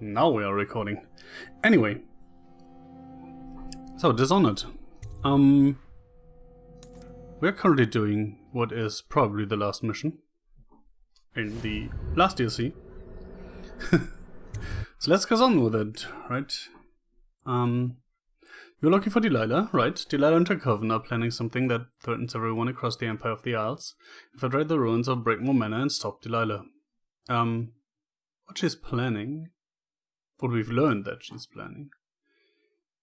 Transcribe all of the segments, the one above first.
Now we are recording. Anyway. So, Dishonored. We're currently doing what is probably the last mission in the last DLC. So let's get on with it, right? You're looking for Delilah, right? Delilah and her coven are planning something that threatens everyone across the Empire of the Isles. Infiltrate the ruins of Brigmore Manor and stop Delilah. What she's planning, what we've learned that she's planning,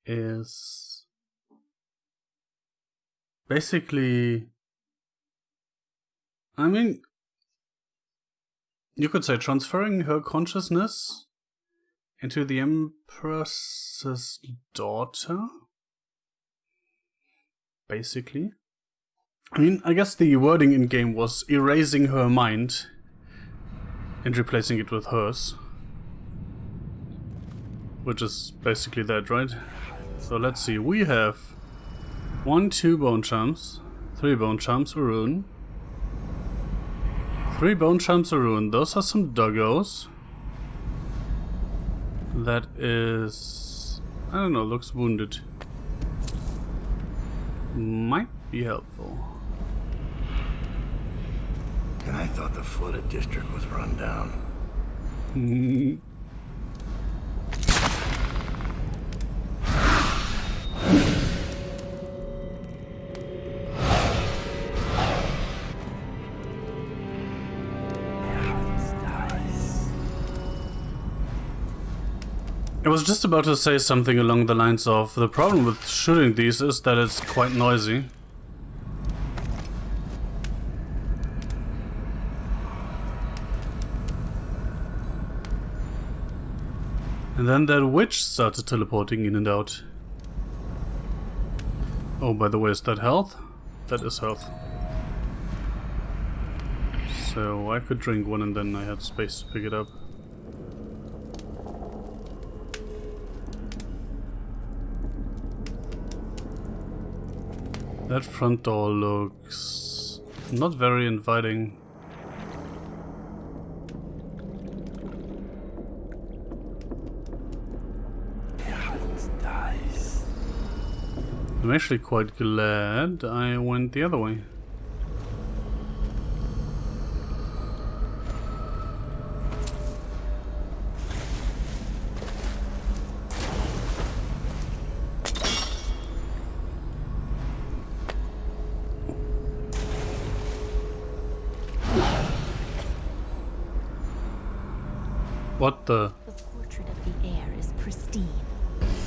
is basically, I mean, you could say transferring her consciousness into the Empress's daughter? Basically. I mean, I guess the wording in-game was erasing her mind and replacing it with hers. Which is basically that, right? So let's see, we have 1, 2 bone charms, 3 bone charms, a rune. 3 bone charms, a rune. Those are some doggos. That is, I don't know, looks wounded. Might be helpful. And I thought the flooded district was run down. I was just about to say something along the lines of, the problem with shooting these is that it's quite noisy. And then that witch started teleporting in and out. Oh, by the way, is that health? That is health. So I could drink one and then I had space to pick it up. That front door looks not very inviting. I'm actually quite glad I went the other way. What the? The portrait of the air is pristine.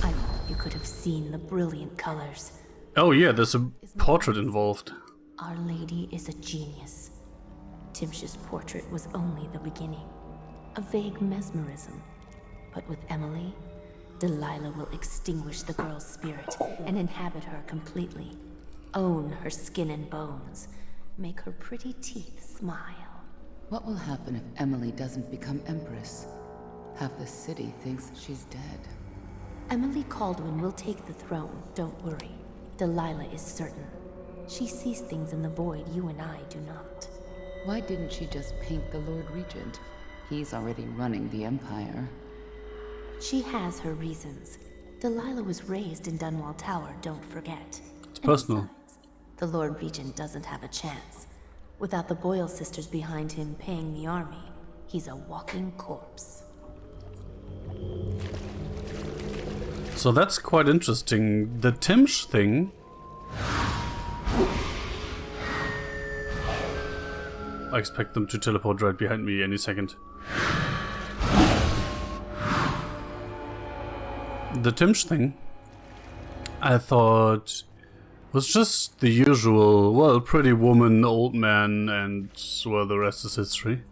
I hope you could have seen the brilliant colors. Oh yeah, there's a portrait involved. Our Lady is a genius. Timsh's portrait was only the beginning. A vague mesmerism. But with Emily, Delilah will extinguish the girl's spirit and inhabit her completely. Own her skin and bones. Make her pretty teeth smile. What will happen if Emily doesn't become Empress? Half the city thinks she's dead. Emily Caldwin will take the throne, don't worry. Delilah is certain. She sees things in the void you and I do not. Why didn't she just paint the Lord Regent? He's already running the Empire. She has her reasons. Delilah was raised in Dunwall Tower, don't forget. It's personal. Besides, the Lord Regent doesn't have a chance. Without the Boyle sisters behind him paying the army, he's a walking corpse. So that's quite interesting. The Timsh thing, I expect them to teleport right behind me any second. The Timsh thing, I thought, was just the usual, well, pretty woman, old man, and, well, the rest is history.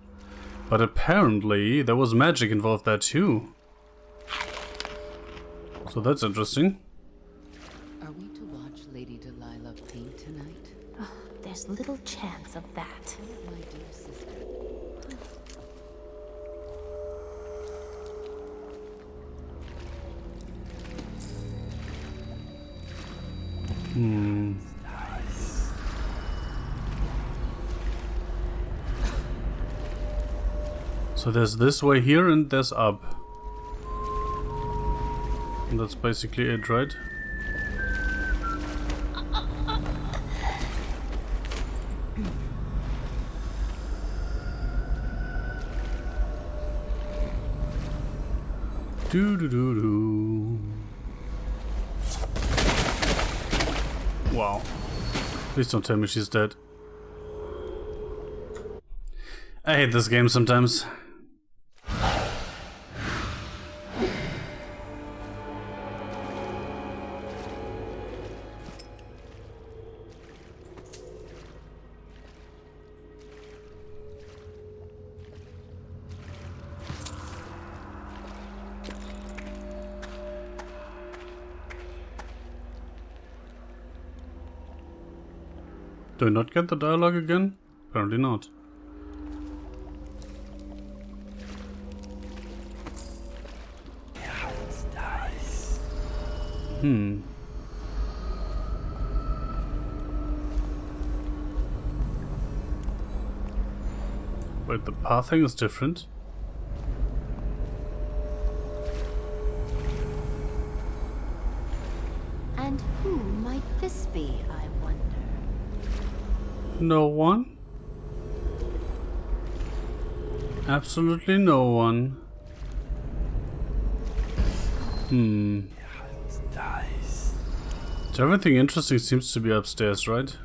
But apparently there was magic involved there too. So that's interesting. Are we to watch Lady Delilah paint tonight? Oh, there's little chance of that. My dear sister. So there's this way here and there's up. And that's basically it, right? Do do do do. Wow. Please don't tell me she's dead. I hate this game sometimes. Do I not get the dialogue again? Apparently not. Wait, the pathing is different? And who might this be, I wonder? No one? Absolutely no one. So everything interesting seems to be upstairs, right?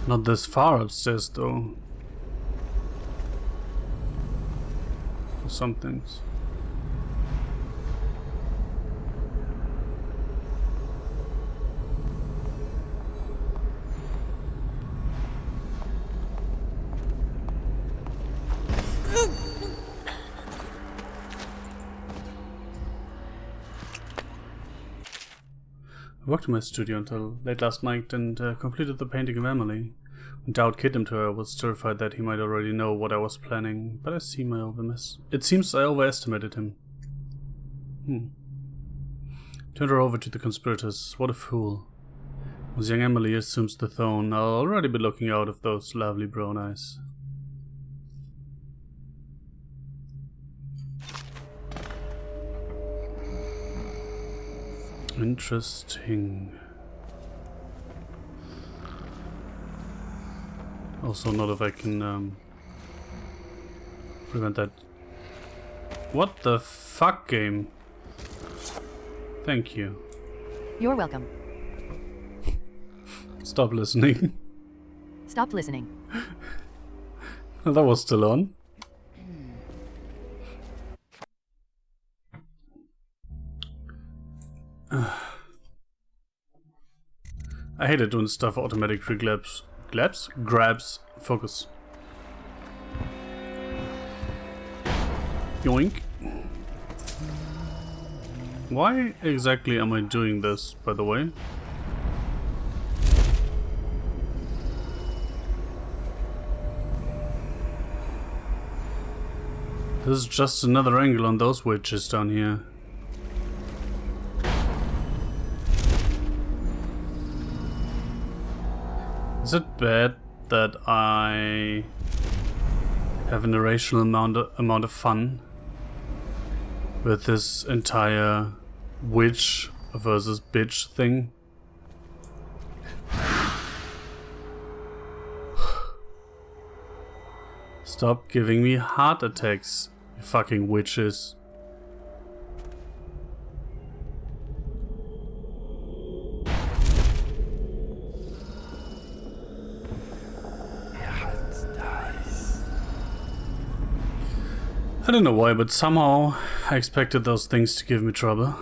Not this far upstairs, though. For some things. I worked in my studio until late last night and completed the painting of Emily. When Dowd kidnapped her, I was terrified that he might already know what I was planning, but it seems I overestimated him. Turned her over to the conspirators. What a fool. As young Emily assumes the throne, I'll already be looking out of those lovely brown eyes. Interesting. Also, not if I can prevent that. What the fuck, game? Thank you. You're welcome. Stop listening. Stop listening. That was still on. I hate it when stuff automatically grabs focus. Yoink. Why exactly am I doing this, by the way? This is just another angle on those witches down here. Is it bad that I have an irrational amount of fun with this entire witch versus bitch thing? Stop giving me heart attacks, you fucking witches. I don't know why, but somehow I expected those things to give me trouble.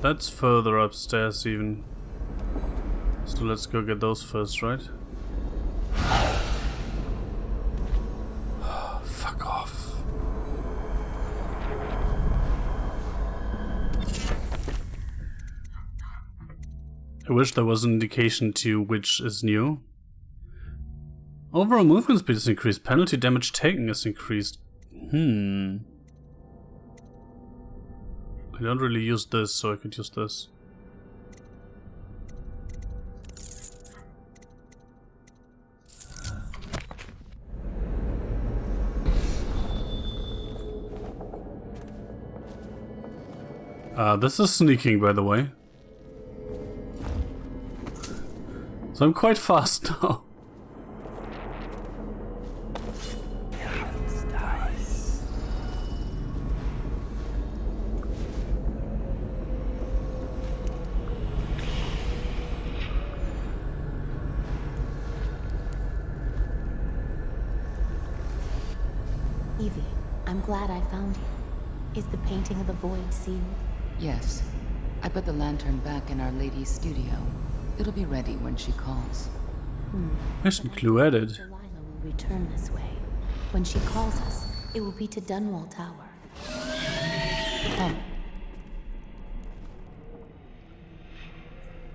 That's further upstairs even. So let's go get those first, right? Fuck off. I wish there was an indication to which is new. Overall movement speed is increased, penalty damage taken is increased. I I don't really use this, so I could use this. This is sneaking, by the way. So I'm quite fast now. Evie, I'm glad I found you. Is the painting of the void sealed? Yes. I put the lantern back in Our Lady's studio. It'll be ready when she calls. Mission clue added. Delilah will return this way. When she calls us, it will be to Dunwall Tower. Come.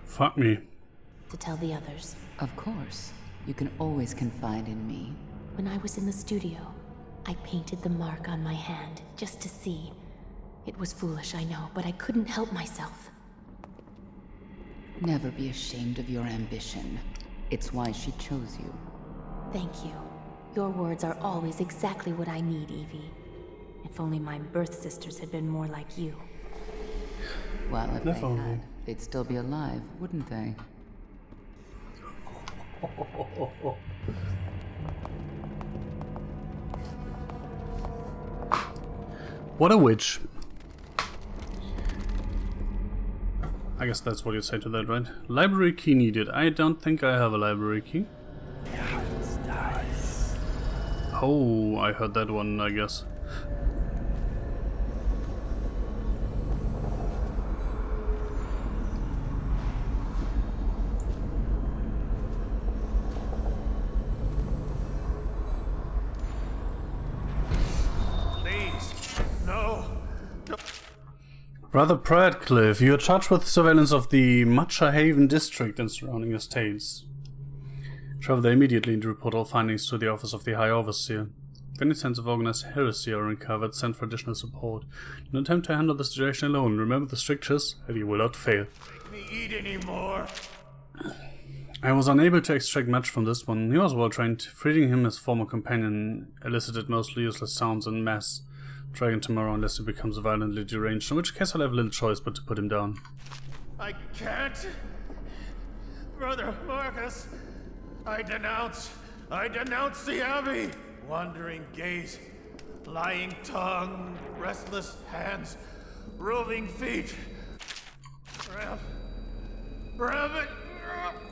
Fuck me. To tell the others. Of course. You can always confide in me. When I was in the studio, I painted the mark on my hand, just to see. It was foolish, I know, but I couldn't help myself. Never be ashamed of your ambition. It's why she chose you. Thank you. Your words are always exactly what I need, Evie. If only my birth sisters had been more like you. Well, if If they only. had, they'd still be alive, wouldn't they? What a witch. I guess that's what you say to that, right? Library key needed. I don't think I have a library key. Oh, I heard that one, I guess. Please, no. Brother Pratcliffe, you are charged with surveillance of the Matcha Haven district and surrounding estates. Travel there immediately and report all findings to the office of the High Overseer. If any signs of organized heresy are uncovered, send for additional support. Don't attempt to handle the situation alone. Remember the strictures, and you will not fail. Make me eat anymore. I was unable to extract much from this one. He was well trained. Freeing him, his former companion, elicited mostly useless sounds and mass. Drag him tomorrow unless he becomes violently deranged, in which case I'll have little choice but to put him down. I can't. Brother Marcus, I denounce the Abbey. Wandering gaze, lying tongue, restless hands, roving feet. Rabbit.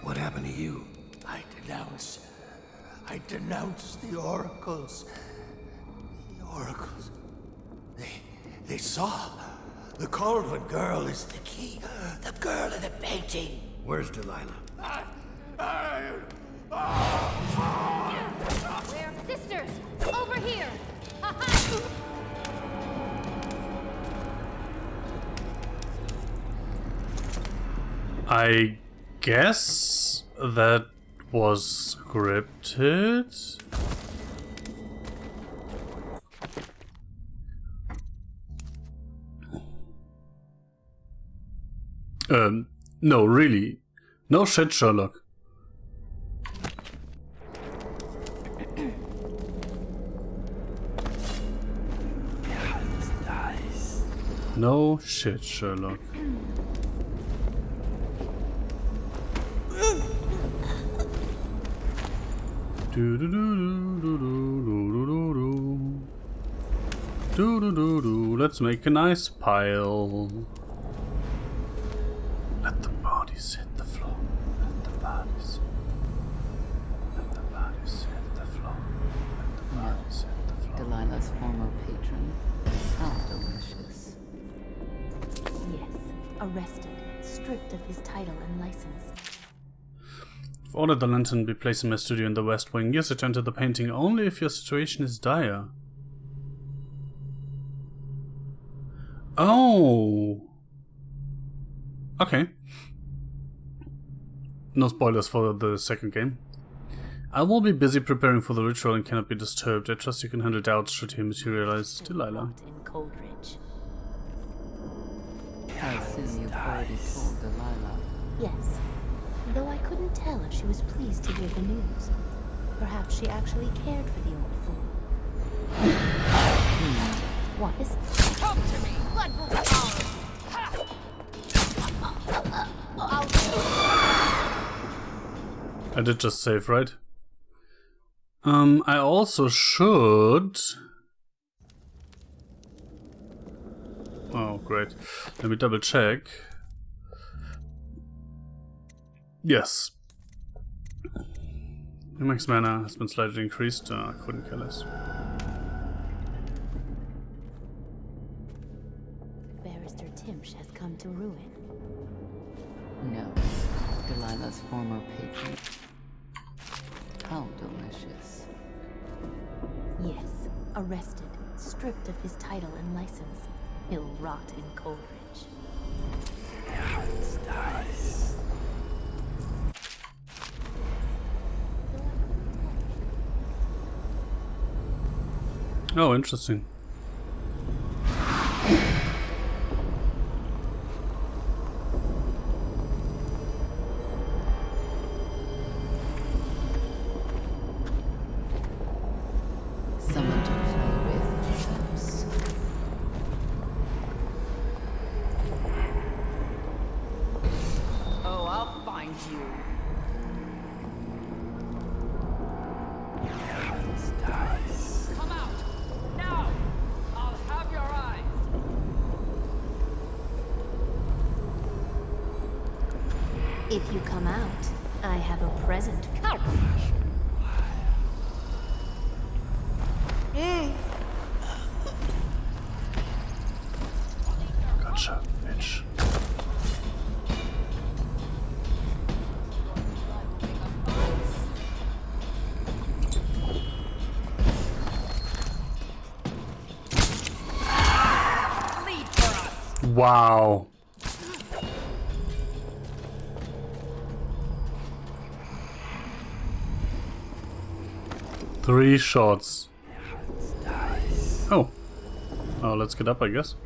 What happened to you? I denounce the oracles. The oracles. They saw. The Cauldron girl is the key. The girl in the painting. Where's Delilah? We're sisters! Over here! I guess that was scripted. No, really. No shit, Sherlock. No shit, Sherlock. Do do do do do do do do do do do do. Let's make a nice pile. Let the bodies hit the floor. Let the bodies. Let the bodies hit the floor. Let the bodies hit the floor. Delilah's former patron. How delicious. Yes, arrested, stripped of his title and license. I've ordered the lantern be placed in my studio in the West Wing. Use it to enter the painting only if your situation is dire. Oh. Okay. No spoilers for the second game. I will be busy preparing for the ritual and cannot be disturbed. I trust you can handle doubts should he materialize. Delilah. In Coldridge. I assume you've already told Delilah. Yes, though I couldn't tell if she was pleased to hear the news. Perhaps she actually cared for the old fool. What is... Come to me! Blood will be ours! I did just save, right? I also should... Oh, great. Let me double check. Yes. The max mana has been slightly increased. I couldn't care less. Barrister Timsh has come to ruin. No, Delilah's former patron. How delicious. Yes, arrested, stripped of his title and license. He'll rot in Coldridge. Oh, interesting. Someone to play with, perhaps. Oh, I'll find you. Come out! Now! I'll have your eyes! If you come out, I have a present. Gotcha, bitch. Lead for us! Wow. Three shots. Oh. Oh, let's get up, I guess.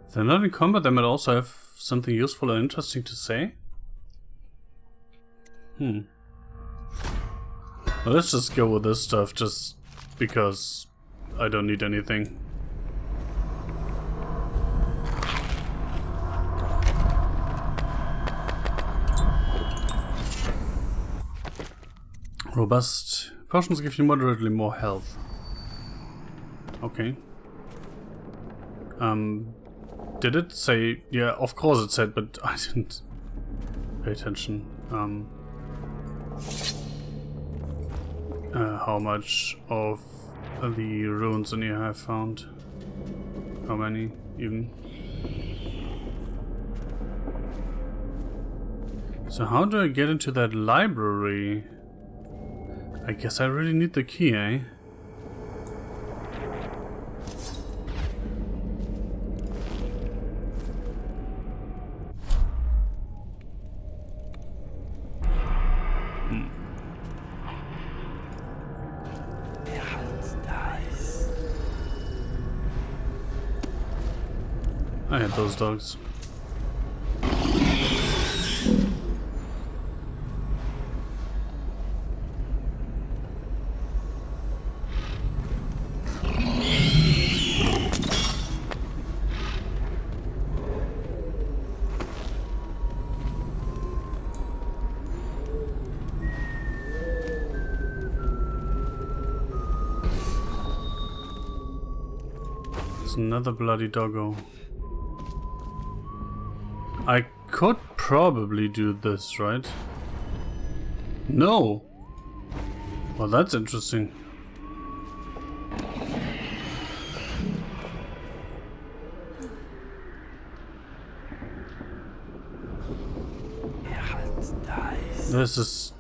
If they're not in combat, they might also have something useful and interesting to say. Well, let's just go with this stuff, just because I don't need anything. Robust potions give you moderately more health. Okay. Did it say? Yeah, of course it said, but I didn't pay attention. How much of the runes in here I have found? How many, even? So how do I get into that library? I guess I really need the key, eh? I hate those dogs. There's another bloody doggo. I could probably do this, right? No! Well, that's interesting. This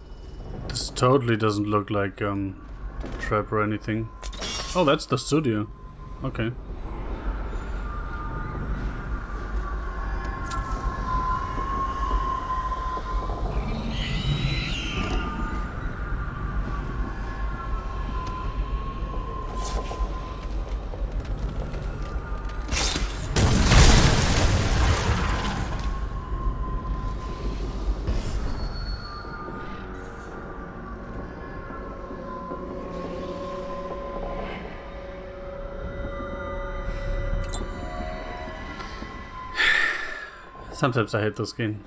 totally doesn't look like trap or anything. Oh, that's the studio. Okay. Sometimes I hate this game.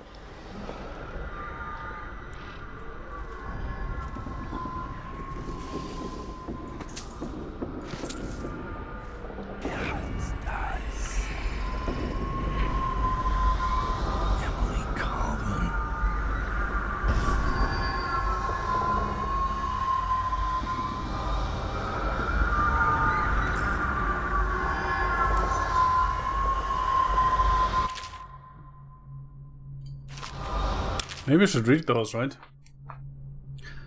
Emily Calvin. Maybe I should read those, right?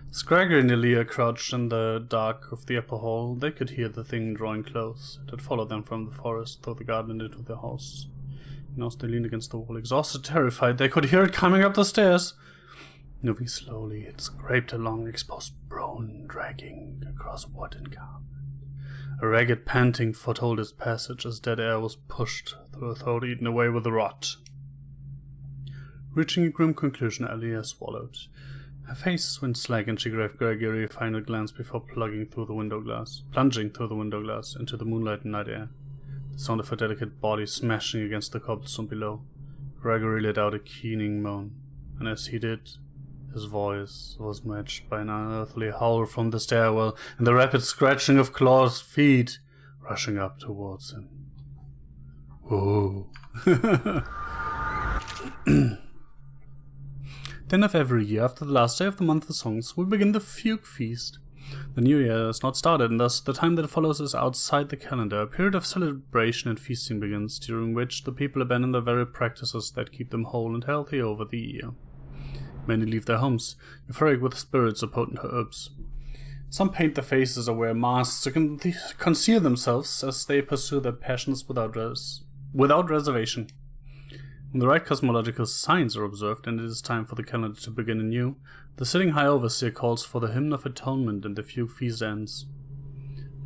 As Gregor and Elia crouched in the dark of the upper hall, they could hear the thing drawing close. It had followed them from the forest, through the garden and into their house. Now as they leaned against the wall, exhausted, terrified, they could hear it coming up the stairs. Moving slowly, it scraped along exposed bone, dragging across wood and carpet. A ragged panting foretold its passage as dead air was pushed through a throat eaten away with the rot. Reaching a grim conclusion, Alia swallowed. Her face went slack and she gave Gregory a final glance before plunging through the window glass into the moonlight and night air. The sound of her delicate body smashing against the cobblestone below. Gregory let out a keening moan, and as he did, his voice was matched by an unearthly howl from the stairwell and the rapid scratching of clawed feet rushing up towards him. Whoa. Then of every year, after the last day of the month of songs, we begin the Fugue Feast. The new year has not started, and thus the time that follows is outside the calendar. A period of celebration and feasting begins, during which the people abandon the very practices that keep them whole and healthy over the year. Many leave their homes, euphoric with spirits or potent herbs. Some paint their faces or wear masks to conceal themselves as they pursue their passions without reservation. When the right cosmological signs are observed and it is time for the calendar to begin anew, the sitting high overseer calls for the hymn of atonement and the Fugue Feast ends.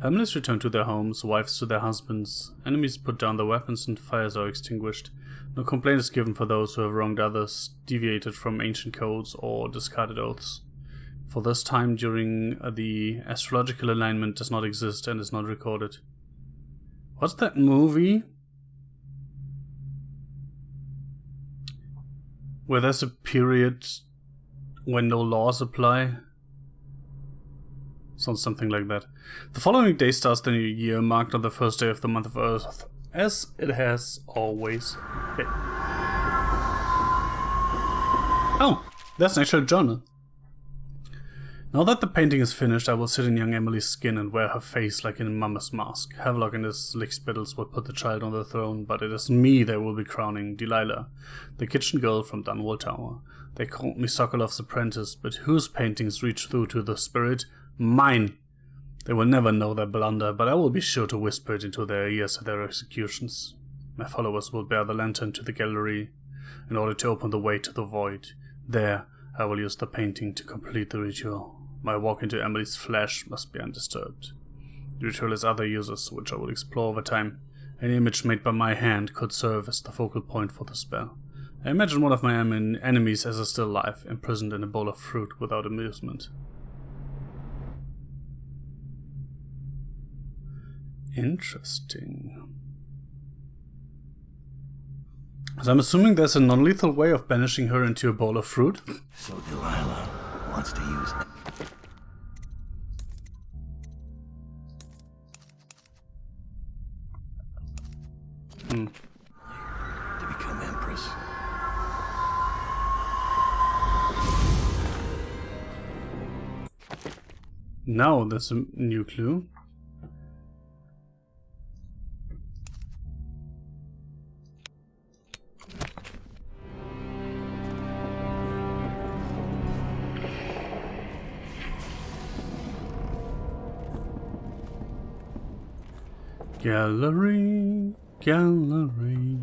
Families return to their homes, wives to their husbands, enemies put down their weapons and fires are extinguished. No complaint is given for those who have wronged others, deviated from ancient codes, or discarded oaths. For this time during the astrological alignment does not exist and is not recorded. What's that movie? Where there's a period when no laws apply? Sounds something like that. The following day starts the new year, marked on the first day of the month of Earth, as it has always been. Oh, that's an actual journal. Now that the painting is finished, I will sit in young Emily's skin and wear her face like in a mummer's mask. Havelock and his lick spittles will put the child on the throne, but it is me they will be crowning, Delilah, the kitchen girl from Dunwall Tower. They called me Sokolov's apprentice, but whose paintings reach through to the spirit? Mine! They will never know their blunder, but I will be sure to whisper it into their ears at their executions. My followers will bear the lantern to the gallery in order to open the way to the void. There, I will use the painting to complete the ritual. My walk into Emily's flesh must be undisturbed. The ritual has other uses, which I will explore over time. Any image made by my hand could serve as the focal point for the spell. I imagine one of my enemies as a still life, imprisoned in a bowl of fruit without amusement. Interesting. So I'm assuming there's a non-lethal way of banishing her into a bowl of fruit? So Delilah wants to use... to become Empress. Now there's a new clue. Gallery, gallery.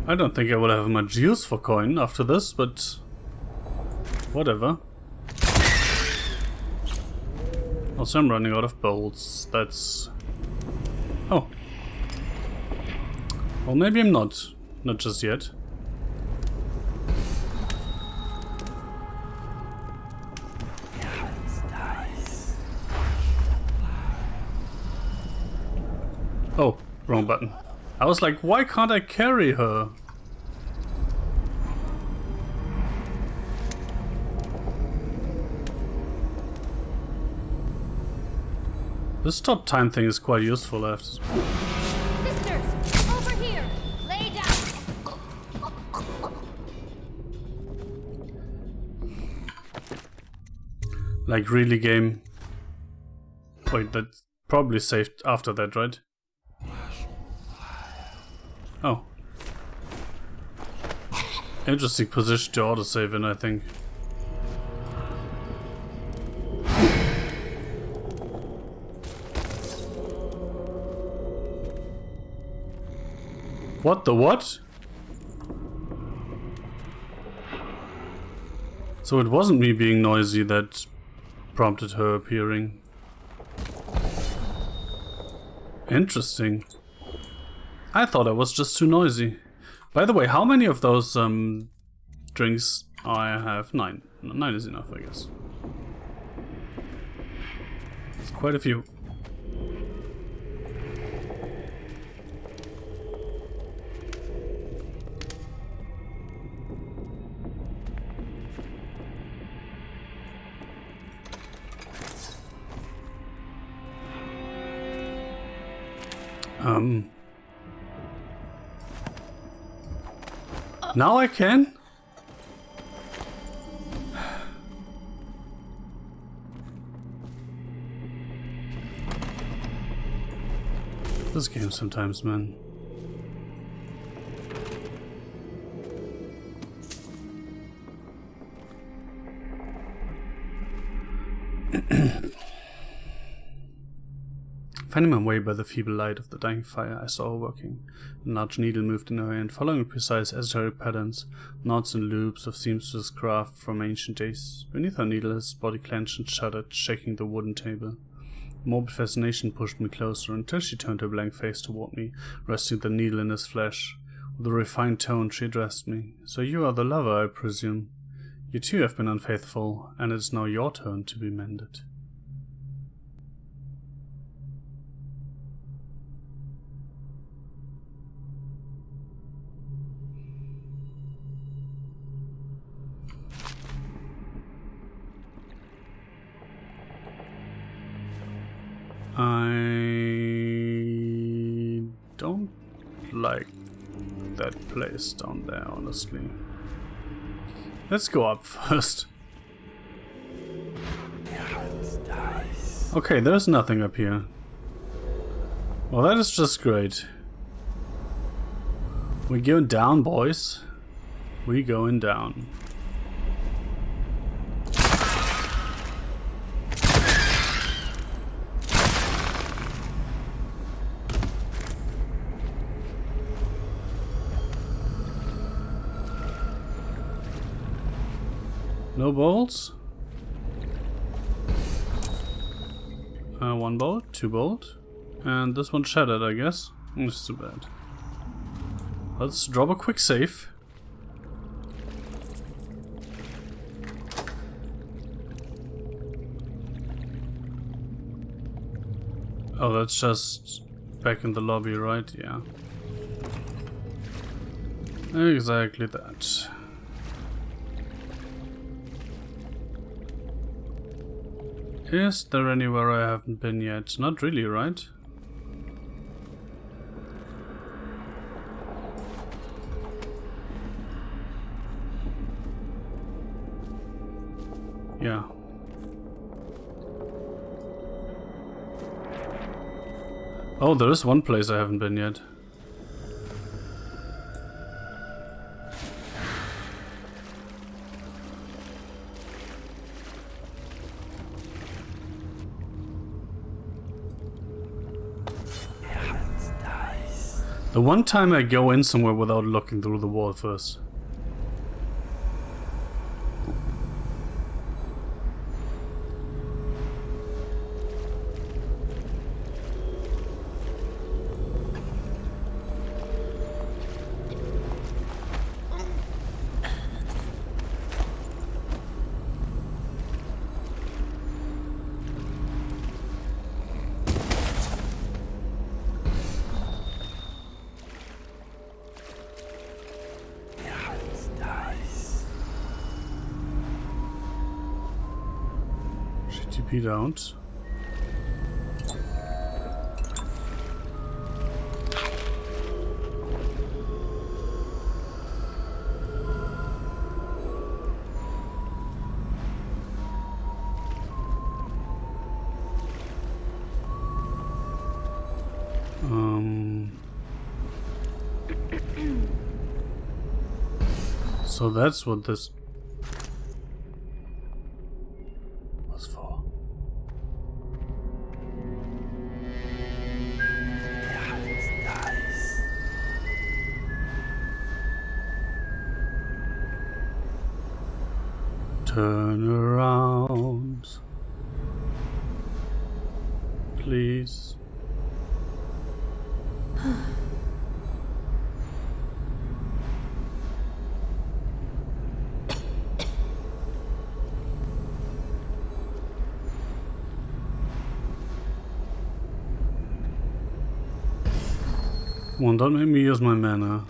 I don't think I will have much use for coin after this, but whatever. Also, I'm running out of bolts. That's... Oh. Well, maybe I'm not. Not just yet. Oh, wrong button. I was like, why can't I carry her? This stop time thing is quite useful, I have to say. Sisters, over here. Lay down. Like, really, game? Wait, that's probably saved after that, right? Oh. Interesting position to autosave in, I think. What the what? So it wasn't me being noisy that prompted her appearing. Interesting. I thought I was just too noisy. By the way, how many of those drinks I have? 9. 9 is enough, I guess. It's quite a few. Now I can? This game sometimes, man. Finding my way by the feeble light of the dying fire, I saw her working. A large needle moved in her hand, following precise esoteric patterns, knots and loops of seamstress craft from ancient days. Beneath her needle, his body clenched and shuddered, shaking the wooden table. Morbid fascination pushed me closer, until she turned her blank face toward me, resting the needle in his flesh. With a refined tone, she addressed me. So you are the lover, I presume. You too have been unfaithful, and it is now your turn to be mended. I don't like that place down there, honestly. Let's go up first. Okay, there's nothing up here. Well, that is just great. We going down, boys. We going down. No bolts? 1 bolt, 2 bolt. And this one shattered, I guess. It's too bad. Let's drop a quick save. Oh, that's just back in the lobby, right? Yeah. Exactly that. Is there anywhere I haven't been yet? Not really, right? Yeah. Oh, there is one place I haven't been yet. The one time I go in somewhere without looking through the wall first. TP'd out. So that's what this was for. Turn around, please. Come on, don't make me use my mana.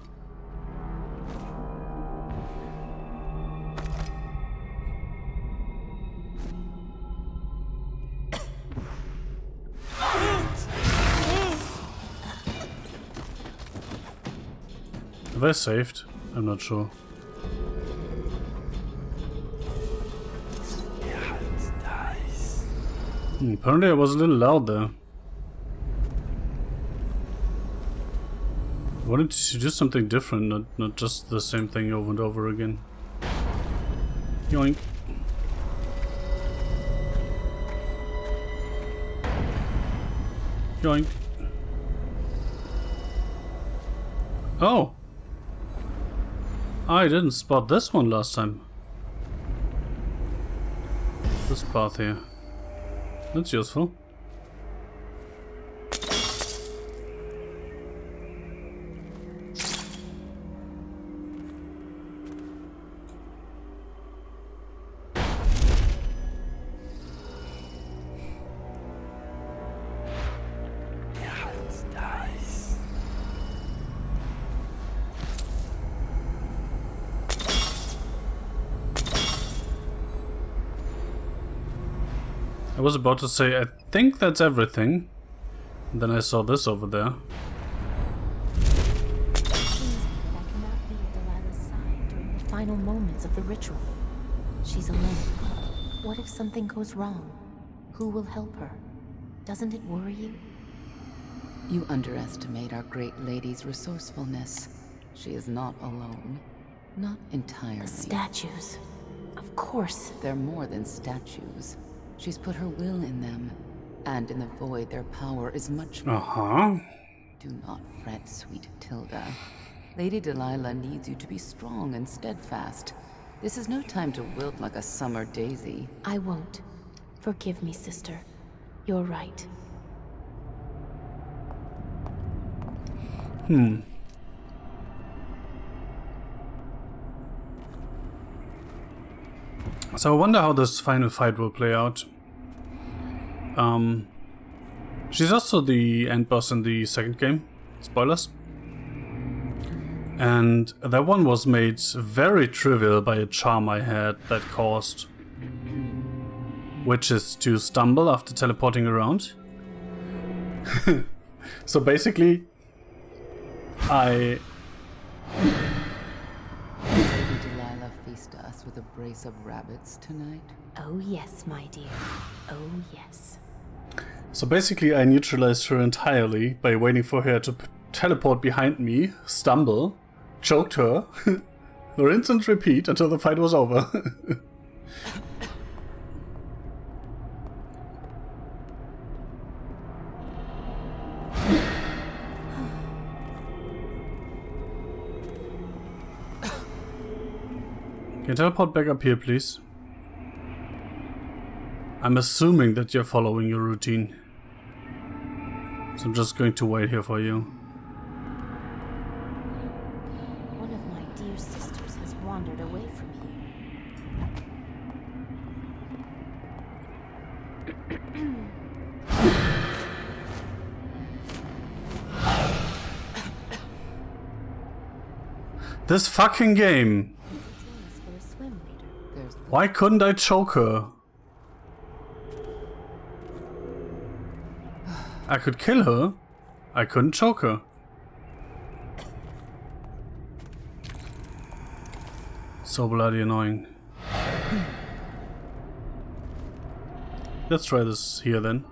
Have I saved? I'm not sure. Apparently I was a little loud there. Why don't you do something different, not just the same thing over and over again? Yoink. Yoink. Oh! I didn't spot this one last time. This path here. That's useful. I was about to say, I think that's everything. And then I saw this over there. I cannot be at Delilah's side during the final moments of the ritual. She's alone. What if something goes wrong? Who will help her? Doesn't it worry you? You underestimate our great lady's resourcefulness. She is not alone. Not entirely. The statues. Of course. They're more than statues. She's put her will in them, and in the void their power is much more. Do not fret, sweet Tilda. Lady Delilah needs you to be strong and steadfast. This is no time to wilt like a summer daisy. I won't. Forgive me, sister. You're right. So I wonder how this final fight will play out. She's also the end boss in the second game. Spoilers. And that one was made very trivial by a charm I had that caused witches to stumble after teleporting around. So basically, Lady Delilah feast us with a brace of rabbits tonight? Oh yes, my dear. Oh yes. So basically I neutralized her entirely by waiting for her to teleport behind me, stumble, choked her, rinse and repeat until the fight was over. Can you teleport back up here, please? I'm assuming that you're following your routine. So I'm just going to wait here for you. One of my dear sisters has wandered away from here. This fucking game! Join us for a swim later. Why couldn't I choke her? I could kill her. I couldn't choke her. So bloody annoying. Let's try this here then.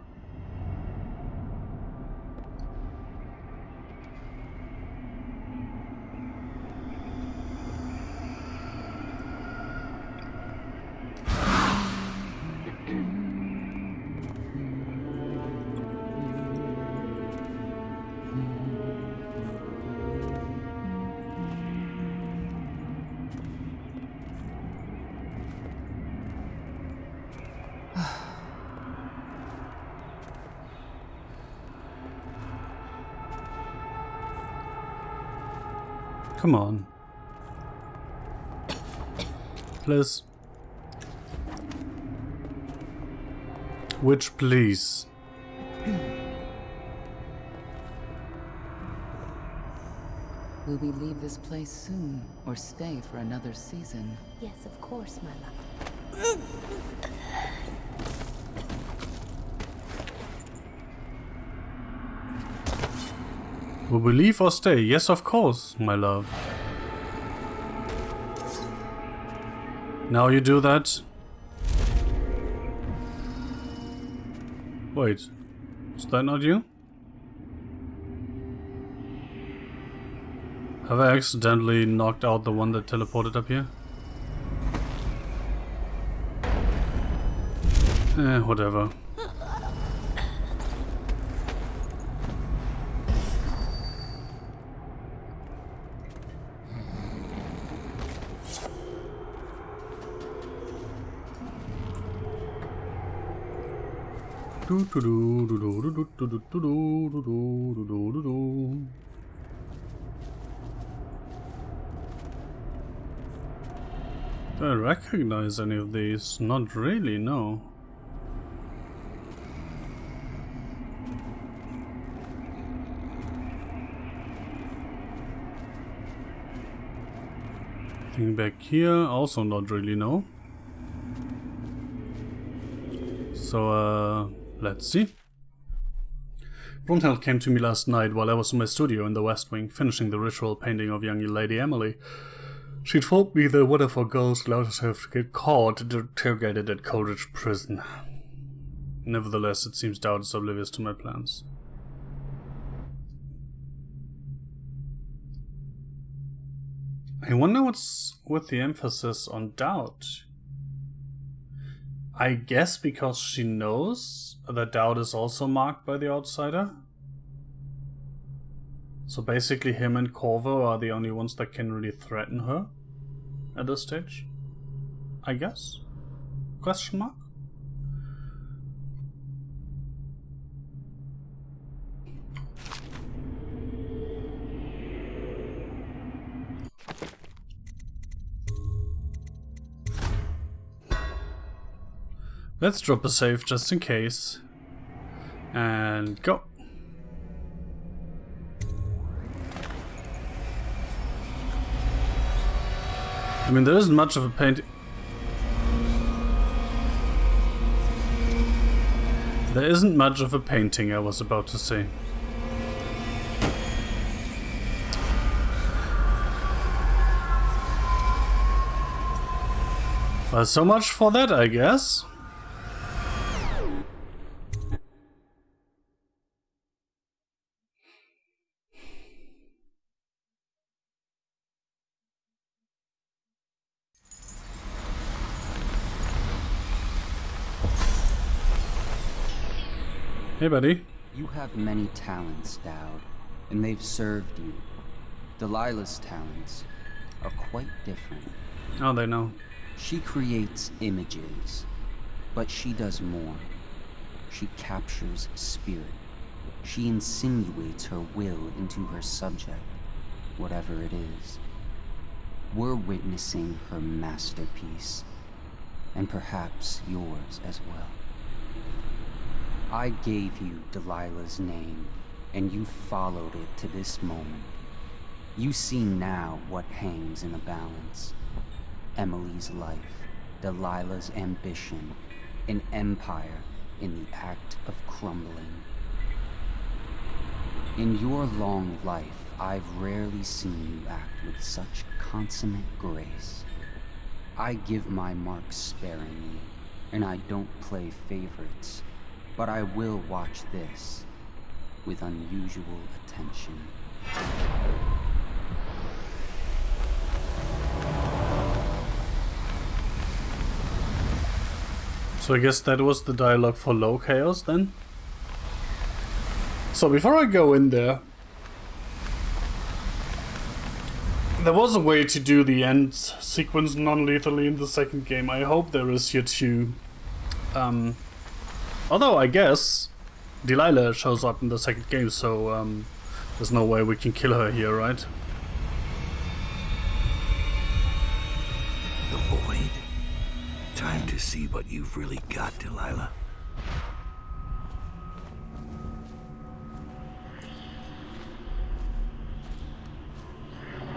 Come on. Please. Which, please? Will we leave this place soon, or stay for another season? Yes, of course, my love. Will we leave or stay? Yes, of course, my love. Now you do that. Wait, is that not you? Have I accidentally knocked out the one that teleported up here? Whatever. Do I recognize any of these? Not really, no. Thing back here, also not really, no. So, let's see. Brunhild came to me last night while I was in my studio in the West Wing, finishing the ritual painting of young Lady Emily. She told me that one of our girls allowed herself to get caught and interrogated at Coleridge Prison. Nevertheless, it seems Doubt is oblivious to my plans. I wonder what's with the emphasis on Doubt. I guess because she knows that Doubt is also marked by the outsider. So basically him and Corvo are the only ones that can really threaten her at this stage, I guess? Question mark? Let's drop a save just in case. And go. I mean, there isn't much of a painting. There isn't much of a painting, I was about to say. Well, so much for that, I guess. Hey, buddy. You have many talents, Dowd, and they've served you. Delilah's talents are quite different. Oh, they know. She creates images, but she does more. She captures spirit. She insinuates her will into her subject, whatever it is. We're witnessing her masterpiece, and perhaps yours as well. I gave you Delilah's name, and you followed it to this moment. You see now what hangs in the balance. Emily's life, Delilah's ambition, an empire in the act of crumbling. In your long life, I've rarely seen you act with such consummate grace. I give my marks sparingly, and I don't play favorites, but I will watch this with unusual attention. So I guess that was the dialogue for Low Chaos then? So before I go in there, there was a way to do the end sequence non-lethally in the second game. I hope there is here too. Although I guess Delilah shows up in the second game, so there's no way we can kill her here, right? The void. Time to see what you've really got, Delilah.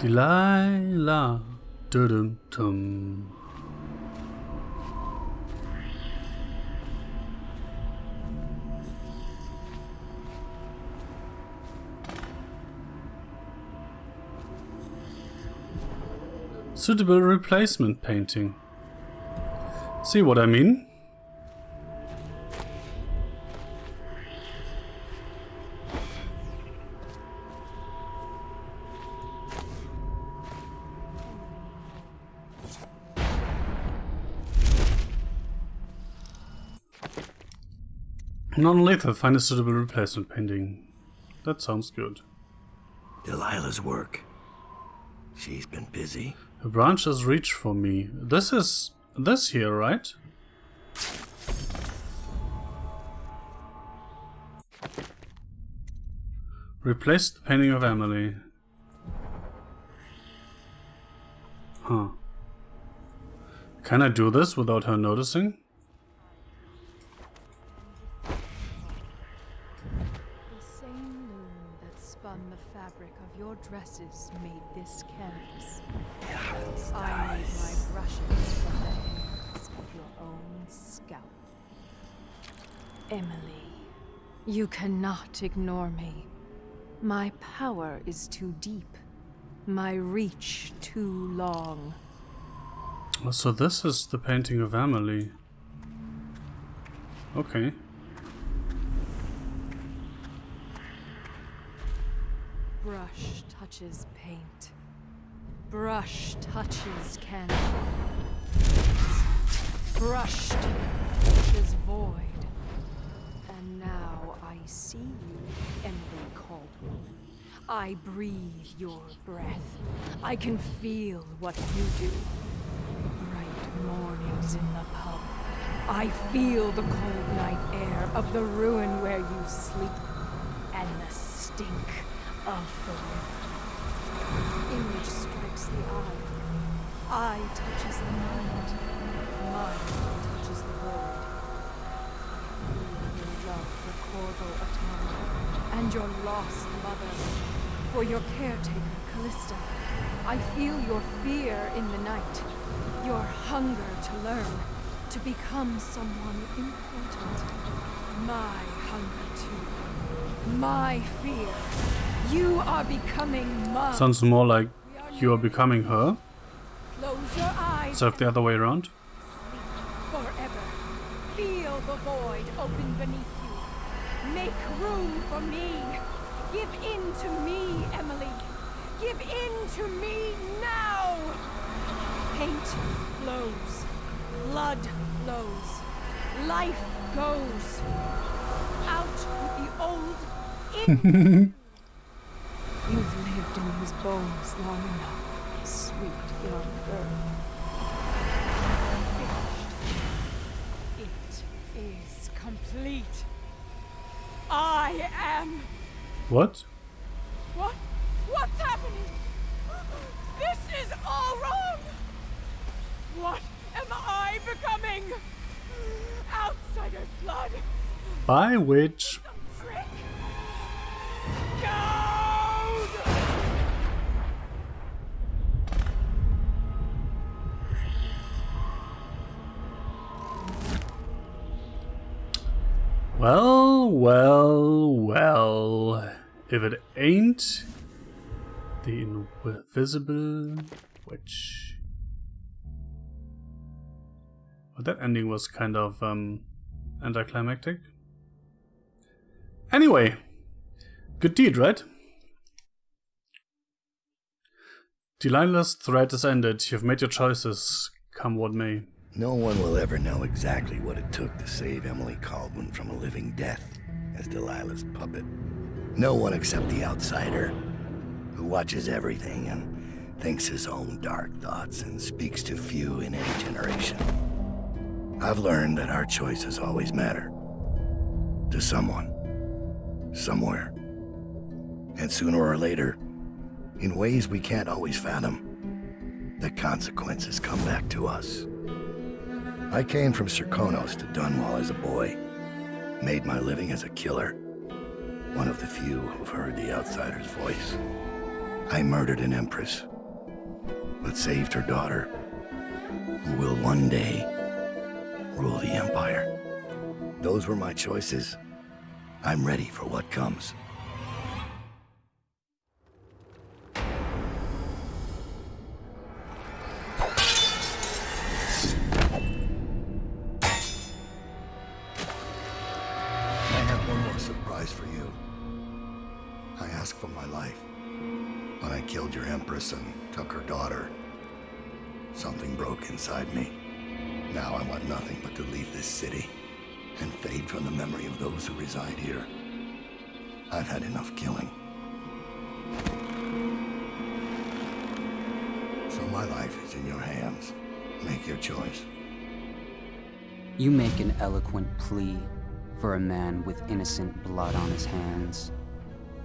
Delilah, dum-dum. Suitable replacement painting. See what I mean? Non-lethal, find a suitable replacement painting. That sounds good. Delilah's work. She's been busy. A branch has reached for me. This is this here, right? Replace the painting of Emily. Huh. Can I do this without her noticing? The same loom that spun the fabric of your dresses made this canvas. I made my brushes from the hairs of your own scalp. Emily, you cannot ignore me. My power is too deep. My reach too long. So this is the painting of Emily. Okay. Brush touches paint. Brush touches canvas. Brush touches void. And now I see you, Emily Caldwell. I breathe your breath. I can feel what you do. Bright mornings in the pub. I feel the cold night air of the ruin where you sleep. And the stink of the river. Image strikes the eye. Eye touches the mind. Mind touches the void. I feel your love for Corvo Atama and your lost mother. For your caretaker, Callista. I feel your fear in the night. Your hunger to learn. To become someone important. My hunger too. My fear. You are becoming mine. Sounds more like you are becoming her. Close your eyes. Instead of the other way around. Sleep forever. Feel the void open beneath you. Make room for me. Give in to me, Emily. Give in to me now. Paint flows. Blood flows. Life goes. Out with the old, in. You've lived in his bones long enough, sweet young girl. Finished. It is complete. I am. What? What's happening? This is all wrong. What am I becoming? Outsider's blood. By which? Some trick. Gold. Well. If it ain't the invisible witch. Well, that ending was kind of anticlimactic. Anyway, good deed, right? Delilah's threat is ended. You've made your choices, come what may. No one will ever know exactly what it took to save Emily Caldwin from a living death as Delilah's puppet. No one except the outsider, who watches everything and thinks his own dark thoughts and speaks to few in any generation. I've learned that our choices always matter. To someone. Somewhere. And sooner or later, in ways we can't always fathom, the consequences come back to us. I came from Serkonos to Dunwall as a boy. Made my living as a killer. One of the few who've heard the outsider's voice. I murdered an empress, but saved her daughter, who will one day rule the empire. Those were my choices. I'm ready for what comes. For you. I asked for my life. When I killed your empress and took her daughter, something broke inside me. Now I want nothing but to leave this city and fade from the memory of those who reside here. I've had enough killing. So my life is in your hands. Make your choice. You make an eloquent plea for a man with innocent blood on his hands.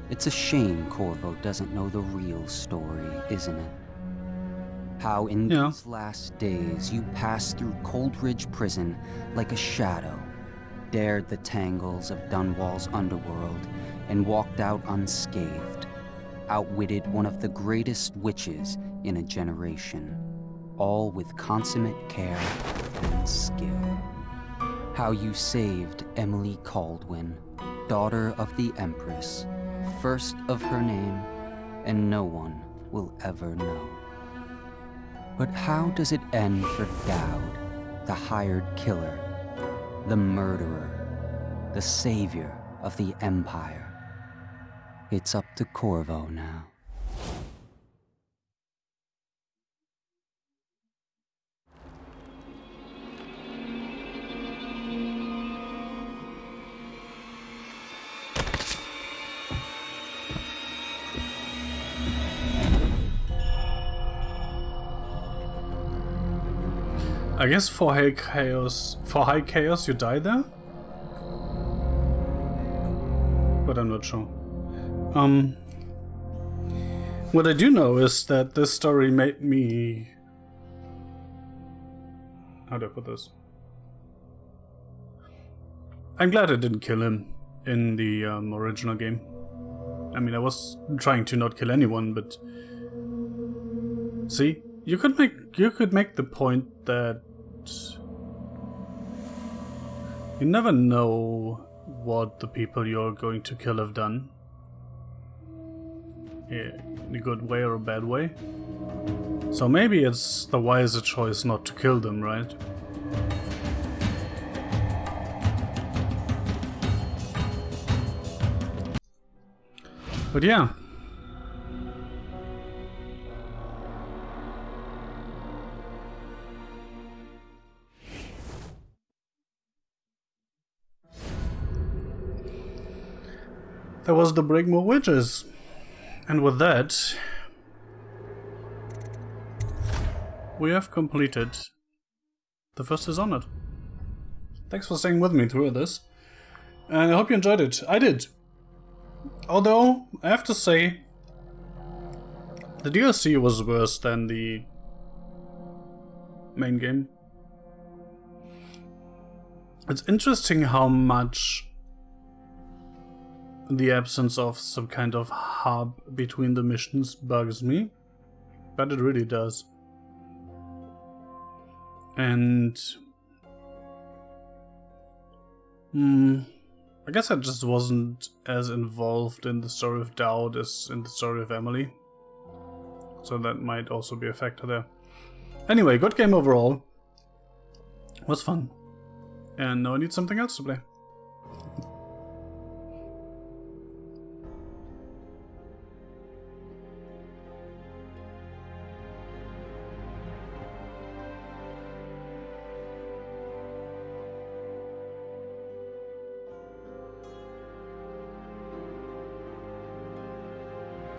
It's a shame Corvo doesn't know the real story, isn't it? How in these last days you passed through Coldridge Prison like a shadow, dared the tangles of Dunwall's underworld, and walked out unscathed, outwitted one of the greatest witches in a generation, all with consummate care and skill. How you saved Emily Caldwin, daughter of the Empress, first of her name, and no one will ever know. But how does it end for Dowd, the hired killer, the murderer, the savior of the Empire? It's up to Corvo now. I guess for high chaos you die there? But I'm not sure. What I do know is that this story made me... How do I put this? I'm glad I didn't kill him in the original game. I mean, I was trying to not kill anyone, but... See? You could make the point that you never know what the people you're going to kill have done. Yeah, in a good way or a bad way. So maybe it's the wiser choice not to kill them, right? But yeah. There was the Brigmore Witches. And with that, we have completed the first Dishonored. Thanks for staying with me through this. And I hope you enjoyed it. I did. Although, I have to say, the DLC was worse than the main game. It's interesting how much the absence of some kind of hub between the missions bugs me, but it really does. And I guess I just wasn't as involved in the story of Dowd as in the story of Emily, so that might also be a factor there. Anyway, good game overall. Was fun. And now I need something else to play.